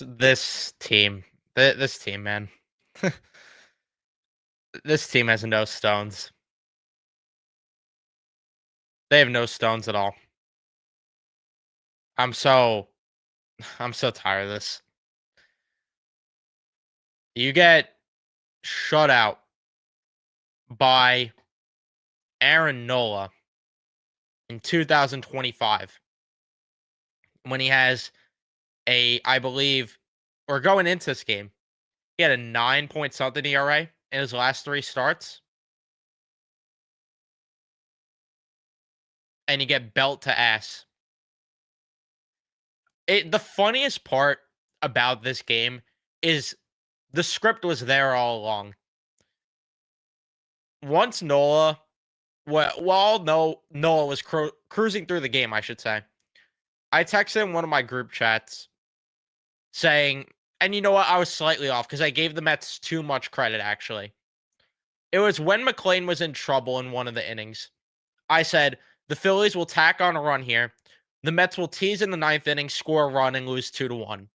This team, this team, man, this team has no stones. They have no stones at all. I'm so, I'm so tired of this. You get shut out by Aaron Nola in 2025 when he has I believe, or going into this game, he had a 9 point something ERA in his last three starts, and you get belt to ass. The funniest part about this game is the script was there all along. Once Nola was cruising through the game, I should say. I texted in one of my group chats saying, and you know what? I was slightly off because I gave the Mets too much credit, actually. It was when McLean was in trouble in one of the innings. I said, the Phillies will tack on a run here. The Mets will tease in the ninth inning, score a run, and lose 2-1.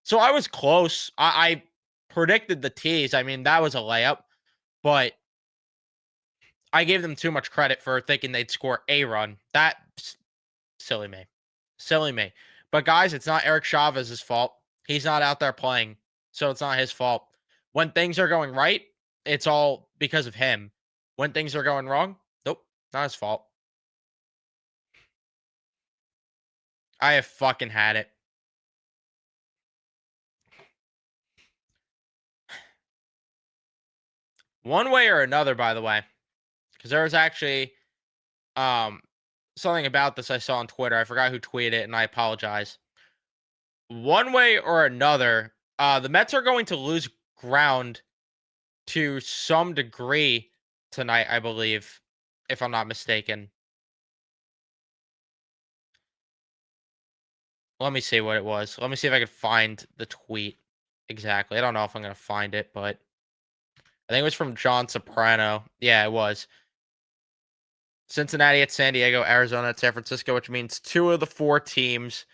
So I was close. I predicted the tease. I mean, that was a layup, but I gave them too much credit for thinking they'd score a run. Silly me. Silly me. But guys, it's not Eric Chavez's fault. He's not out there playing, so it's not his fault. When things are going right, it's all because of him. When things are going wrong, nope, not his fault. I have fucking had it. One way or another, by the way, because there was actually um something about this I saw on Twitter. I forgot who tweeted it, and I apologize. One way or another, the Mets are going to lose ground to some degree tonight, I believe, if I'm not mistaken. Let me see what it was. Let me see if I can find the tweet exactly. I don't know if I'm going to find it, but I think it was from John Soprano. Yeah, it was. Cincinnati at San Diego, Arizona at San Francisco, which means two of the four teams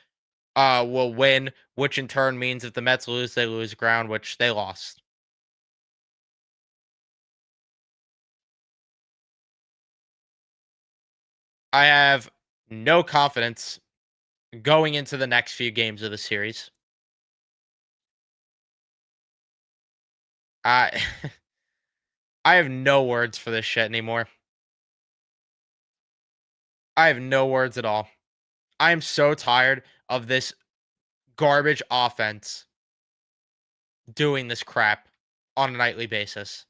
will win, which in turn means if the Mets lose, they lose ground, which they lost. I have no confidence going into the next few games of the series. I I have no words for this shit anymore. I have no words at all. I am so tired of this garbage offense doing this crap on a nightly basis.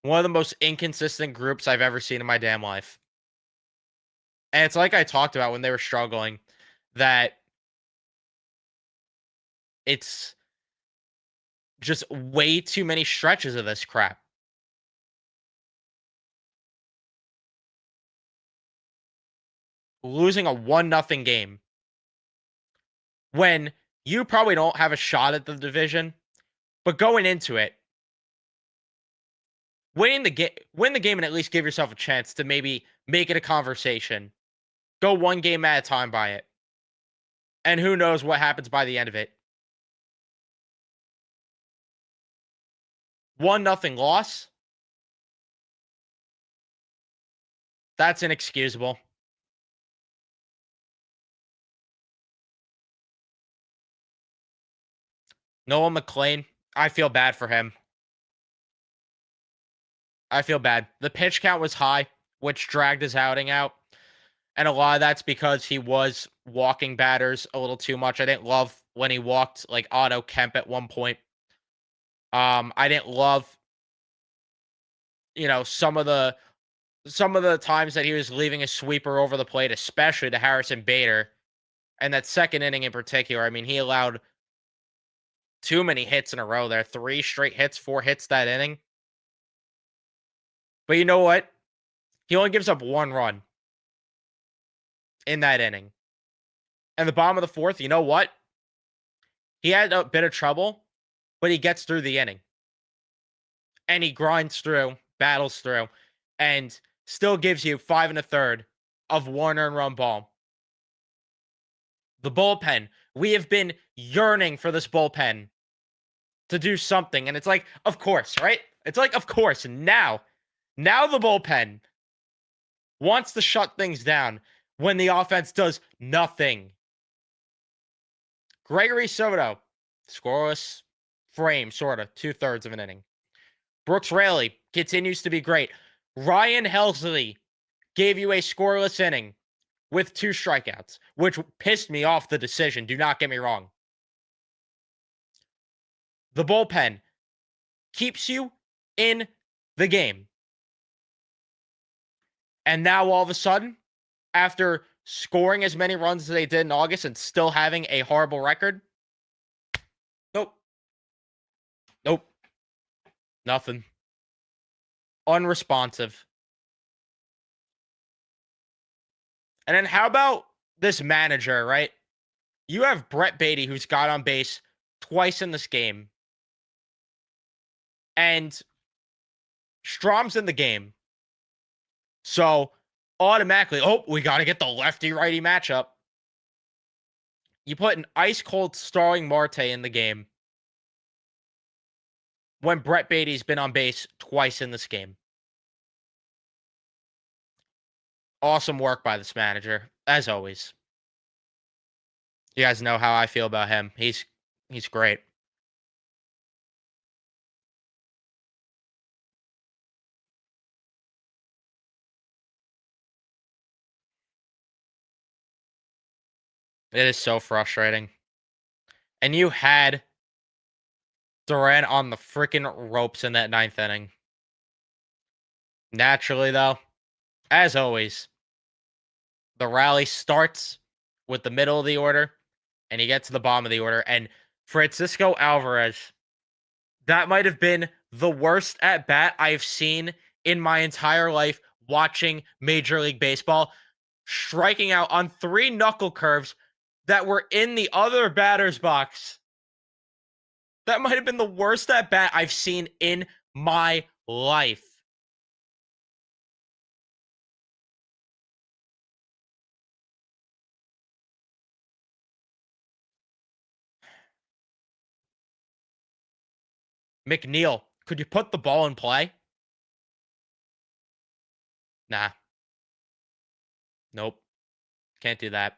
One of the most inconsistent groups I've ever seen in my damn life. And it's like I talked about when they were struggling, that it's just way too many stretches of this crap. Losing a 1-0 game when you probably don't have a shot at the division, but going into it, win the game and at least give yourself a chance to maybe make it a conversation. Go one game at a time by it. And who knows what happens by the end of it. 1-0 loss. That's inexcusable. Noah McLean, I feel bad for him. I feel bad. The pitch count was high, which dragged his outing out. And a lot of that's because he was walking batters a little too much. I didn't love when he walked like Otto Kemp at one point. I didn't love, some of the times that he was leaving a sweeper over the plate, especially to Harrison Bader. And that second inning in particular, I mean, he allowed too many hits in a row there. 3 straight hits, 4 hits that inning. But you know what? He only gives up 1 run in that inning. And the bottom of the 4th, you know what? He had a bit of trouble, but he gets through the inning. And he grinds through, battles through, and still gives you 5 1/3 of 1 earned run ball. The bullpen We have been yearning for this bullpen to do something. And it's like, of course, right? It's like, of course. Now the bullpen wants to shut things down when the offense does nothing. Gregory Soto, scoreless frame, sort of, 2/3 of an inning. Brooks Raley continues to be great. Ryan Helsley gave you a scoreless inning with 2 strikeouts, which pissed me off the decision. Do not get me wrong. The bullpen keeps you in the game. And now all of a sudden, after scoring as many runs as they did in August and still having a horrible record, nope. Nope. Nothing. Unresponsive. And then how about this manager, right? You have Brett Beatty, who's got on base twice in this game. And Strom's in the game. So automatically, we got to get the lefty-righty matchup. You put an ice-cold Starling Marte in the game when Brett Beatty's been on base twice in this game. Awesome work by this manager, as always. You guys know how I feel about him. He's great. It is so frustrating. And you had Duran on the freaking ropes in that 9th inning. Naturally, though, as always, the rally starts with the middle of the order, and you get to the bottom of the order. And Francisco Alvarez, that might have been the worst at bat I've seen in my entire life watching Major League Baseball, striking out on 3 knuckle curves that were in the other batter's box. That might have been the worst at bat I've seen in my life. McNeil, could you put the ball in play? Nah. Nope. Can't do that.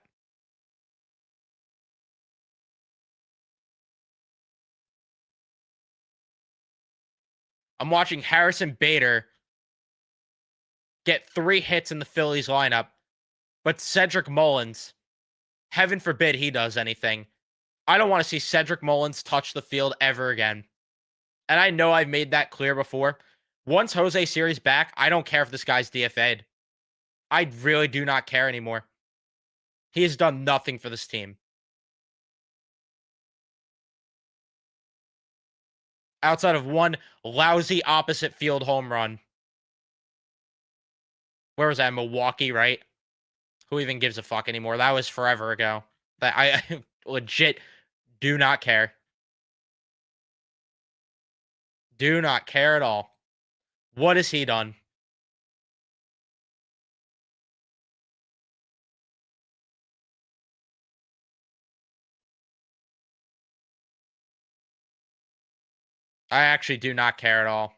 I'm watching Harrison Bader get 3 hits in the Phillies lineup, but Cedric Mullins, heaven forbid he does anything. I don't want to see Cedric Mullins touch the field ever again. And I know I've made that clear before. Once Jose Siri's back, I don't care if this guy's DFA'd. I really do not care anymore. He has done nothing for this team. Outside of one lousy opposite field home run. Where was that? Milwaukee, right? Who even gives a fuck anymore? That was forever ago. That I legit do not care. Do not care at all. What has he done? I actually do not care at all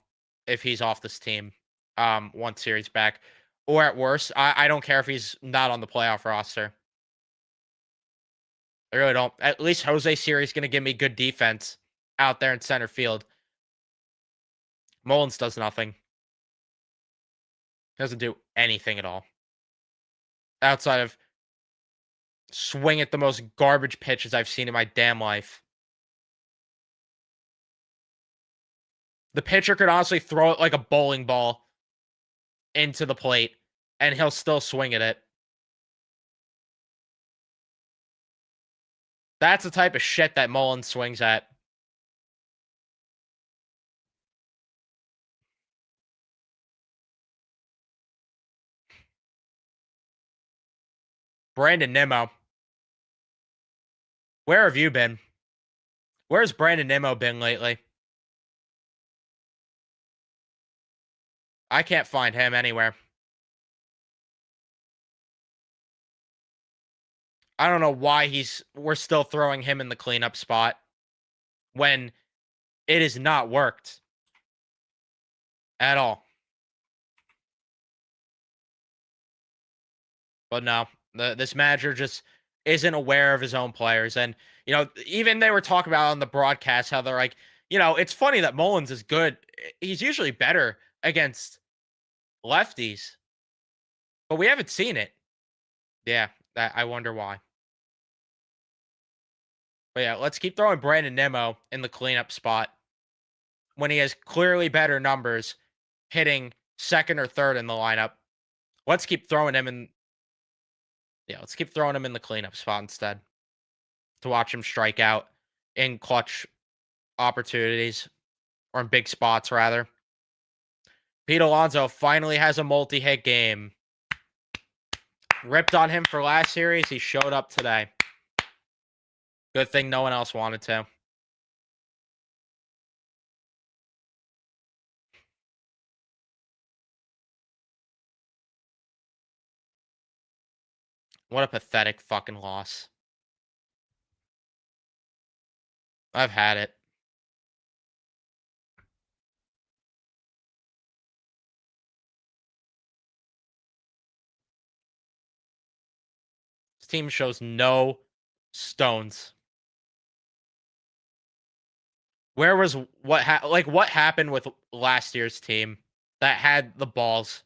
if he's off this team once Series back. Or at worst, I don't care if he's not on the playoff roster. I really don't. At least Jose Siri's going to give me good defense out there in center field. Mullins does nothing. Doesn't do anything at all. Outside of swing at the most garbage pitches I've seen in my damn life. The pitcher could honestly throw it like a bowling ball into the plate, and he'll still swing at it. That's the type of shit that Mullins swings at. Brandon Nimmo. Where have you been? Where's Brandon Nimmo been lately? I can't find him anywhere. I don't know why we're still throwing him in the cleanup spot when it has not worked at all. But no, this manager just isn't aware of his own players. And, even they were talking about on the broadcast how they're like, it's funny that Mullins is good. He's usually better against lefties, but we haven't seen it. Yeah, I wonder why. But yeah, let's keep throwing Brandon Nimmo in the cleanup spot when he has clearly better numbers hitting second or third in the lineup. Let's keep throwing him in. Yeah, let's keep throwing him in the cleanup spot instead to watch him strike out in clutch opportunities or in big spots, rather. Pete Alonso finally has a multi-hit game. Ripped on him for last series. He showed up today. Good thing no one else wanted to. What a pathetic fucking loss. I've had it. This team shows no stones. Where was what happened with last year's team that had the balls?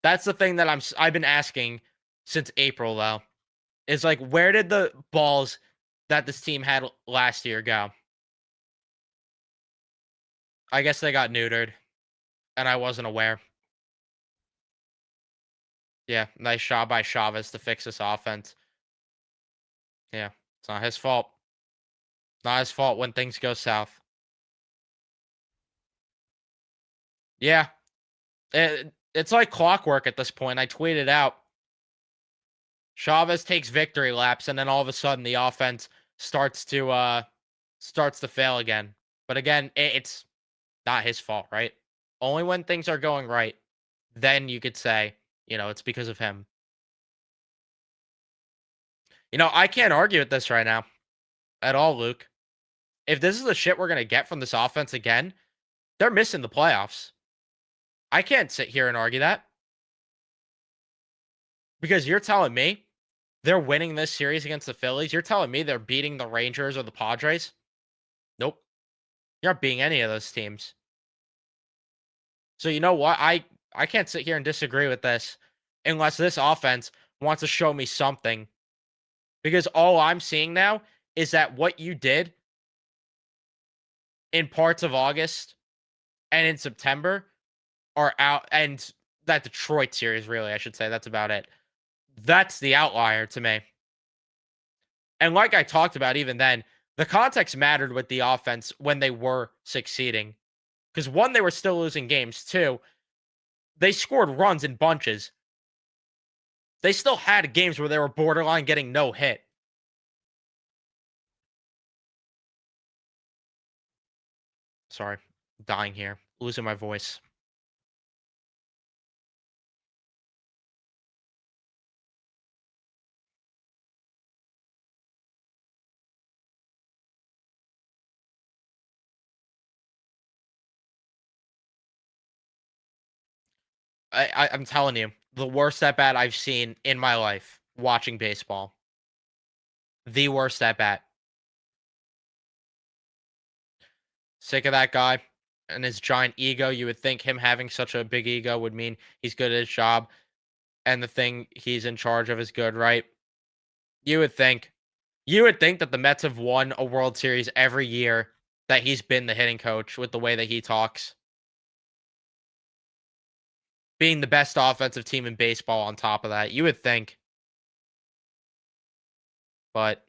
That's the thing that I've been asking since April though. Is like, where did the balls that this team had last year go? I guess they got neutered and I wasn't aware. Yeah, nice shot by Chavez to fix this offense. Yeah, it's not his fault. Not his fault when things go south. Yeah, it's like clockwork at this point. I tweeted out, Chavez takes victory laps, and then all of a sudden the offense starts to fail again. But again, it's not his fault, right? Only when things are going right, then you could say, it's because of him. I can't argue with this right now at all, Luke. If this is the shit we're going to get from this offense again, they're missing the playoffs. I can't sit here and argue that. Because you're telling me they're winning this series against the Phillies. You're telling me they're beating the Rangers or the Padres? Nope. You're not beating any of those teams. So you know what? I can't sit here and disagree with this unless this offense wants to show me something. Because all I'm seeing now is that what you did in parts of August and in September are out, and that Detroit series, really, I should say, that's about it. That's the outlier to me. And like I talked about even then, the context mattered with the offense when they were succeeding. Because one, they were still losing games. Two, they scored runs in bunches. They still had games where they were borderline getting no hit. Sorry, dying here, losing my voice. I'm telling you, the worst at bat I've seen in my life watching baseball. The worst at bat. Sick of that guy and his giant ego. You would think him having such a big ego would mean he's good at his job and the thing he's in charge of is good, right? You would think. You would think that the Mets have won a World Series every year that he's been the hitting coach with the way that he talks. Being the best offensive team in baseball on top of that. You would think. But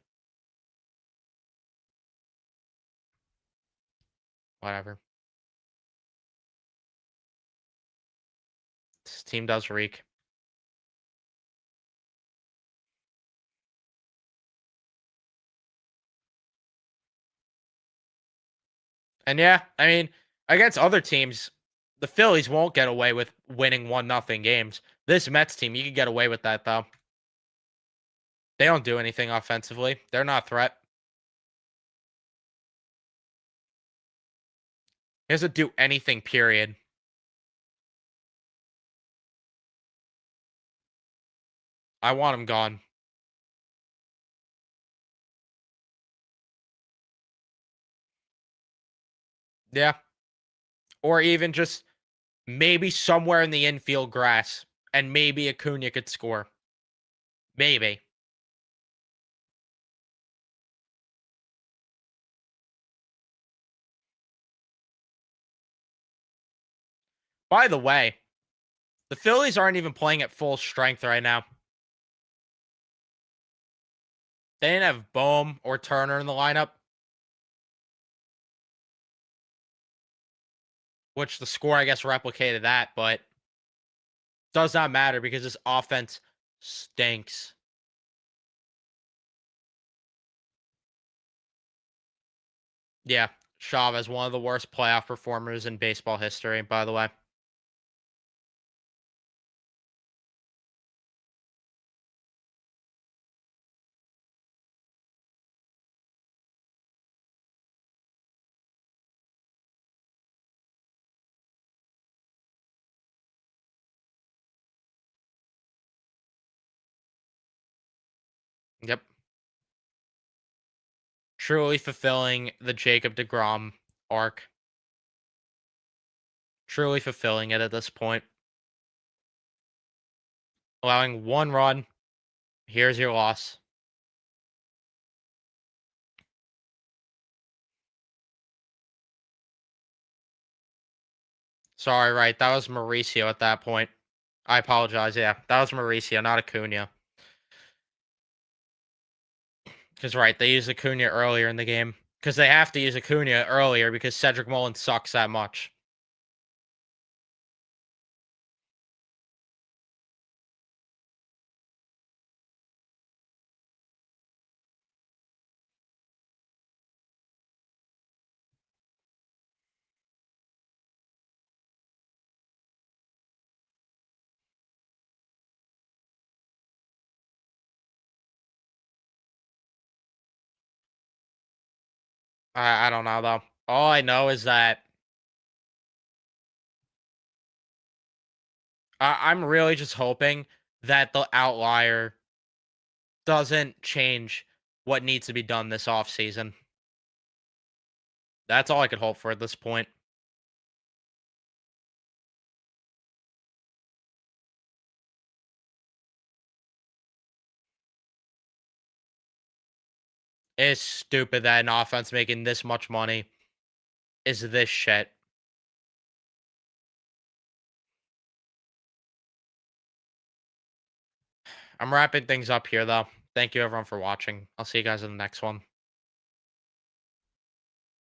whatever. This team does reek. And yeah, I mean, against other teams, the Phillies won't get away with winning 1-0 games. This Mets team, you can get away with that though. They don't do anything offensively. They're not a threat. He doesn't do anything, period. I want him gone. Yeah. Or even just maybe somewhere in the infield grass, and maybe Acuna could score. Maybe. By the way, the Phillies aren't even playing at full strength right now. They didn't have Bohm or Turner in the lineup, which the score, I guess, replicated that, but does not matter because this offense stinks. Yeah, Chavez, one of the worst playoff performers in baseball history, by the way. Yep. Truly fulfilling the Jacob DeGrom arc. Truly fulfilling it at this point. Allowing one run. Here's your loss. Sorry, right. That was Mauricio at that point. I apologize. Yeah, that was Mauricio, not Acuna. Because, right, they used Acuna earlier in the game. Because they have to use Acuna earlier because Cedric Mullins sucks that much. I don't know, though. All I know is that I'm really just hoping that the outlier doesn't change what needs to be done this offseason. That's all I could hope for at this point. It's stupid that an offense making this much money is this shit. I'm wrapping things up here, though. Thank you, everyone, for watching. I'll see you guys in the next one.